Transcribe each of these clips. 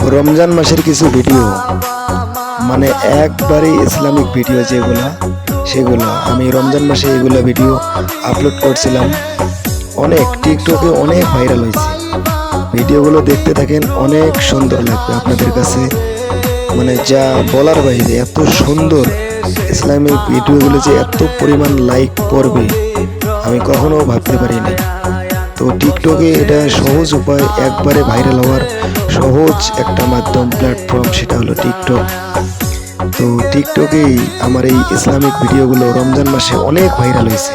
রমজান মাসের কিছু ভিডিও, মানে একবারে ইসলামিক ভিডিও যেগুলো, সেগুলো আমি রমজান মাসে এগুলো ভিডিও আপলোড করছিলাম। অনেক টিকটকে অনেক ভাইরাল হয়েছে। ভিডিওগুলো দেখতে থাকেন, অনেক সুন্দর লাগবে আপনাদের কাছে, মানে যা বলার বাইরে। এত সুন্দর ইসলামিক ভিডিওগুলো যে এত পরিমাণ লাইক পড়বে আমি কখনো ভাবতে পারিনি। তো টিকটকে এটা সহজ উপায়, একবারে ভাইরাল হওয়ার সহজ একটা মাধ্যম, প্ল্যাটফর্ম, সেটা হলো টিকটক। তো টিকটকেই আমার এই ইসলামিক ভিডিওগুলো রমজান মাসে অনেক ভাইরাল হয়েছে।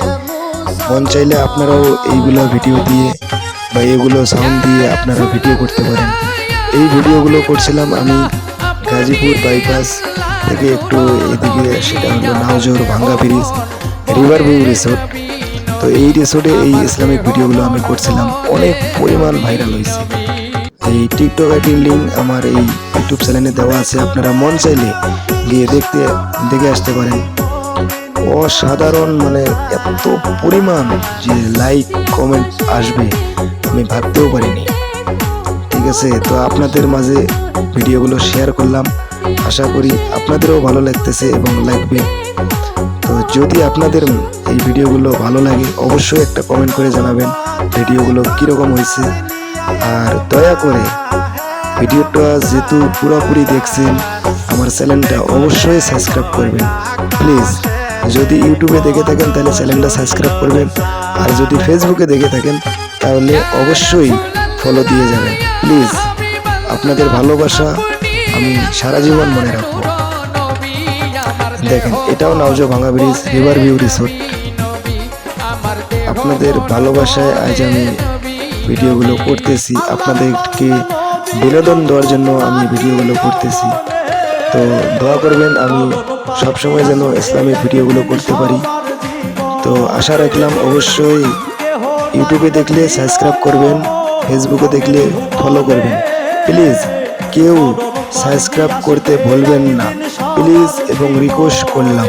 মন চাইলে আপনারাও এইগুলো ভিডিও দিয়ে বা এগুলো সাউন্ড দিয়ে আপনারা ভিডিও করতে পারেন। এই ভিডিওগুলো করছিলাম আমি গাজীপুর বাইপাস থেকে একটু এদিকে, সেটা হলো নাওজোর ভাঙ্গা ব্রিজ রিভার ভিউ রিসোর্ট। তো এই রিসোর্টে এই ইসলামিক ভিডিওগুলো আমি করছিলাম, অনেক পরিমাণ ভাইরাল হয়েছে। এই টিকটক আইডির লিঙ্ক আমার এই ইউটিউব চ্যানেলে দেওয়া আছে, আপনারা মন চাইলে গিয়ে দেখে আসতে পারেন। অসাধারণ, মানে এত পরিমাণ যে লাইক কমেন্ট আসবে আমি ভাবতেও পারিনি। ঠিক আছে, তো আপনাদের মাঝে ভিডিওগুলো শেয়ার করলাম, আশা করি আপনাদেরও ভালো লাগতেছে এবং লাগবে। তো যদি আপনাদের এই ভিডিওগুলো ভালো লাগে অবশ্যই একটা কমেন্ট করে জানাবেন ভিডিওগুলো কীরকম হয়েছে। আর দয়া করে ভিডিওটা যেহেতু পুরোপুরি দেখছেন, আমার চ্যানেলটা অবশ্যই সাবস্ক্রাইব করবেন প্লিজ। যদি ইউটিউবে দেখে থাকেন তাহলে চ্যানেলটা সাবস্ক্রাইব করবেন, আর যদি ফেসবুকে দেখে থাকেন তাহলে অবশ্যই ফলো দিয়ে যাবেন প্লিজ। আপনাদের ভালোবাসা আমি সারা জীবন মনে রাখবো। দেখেন, এটাও নাওজো ভাঙ্গা ব্রিজ রিভার ভিউ রিসোর্ট। আপনাদের ভালোবাসায় আজ আমি ভিডিওগুলো করতেছি, আপনাদেরকে বিনোদন দেওয়ার জন্য আমি ভিডিওগুলো করতেছি। তো দোয়া করবেন আমি সবসময় যেন ইসলামিক ভিডিওগুলো করতে পারি। তো আশা রাখলাম অবশ্যই ইউটিউবে দেখলে সাবস্ক্রাইব করবেন, ফেসবুকে দেখলে ফলো করবেন প্লিজ। কেউ সাবস্ক্রাইব করতে ভুলবেন না প্লিজ, এবং রিকোয়েস্ট করলাম।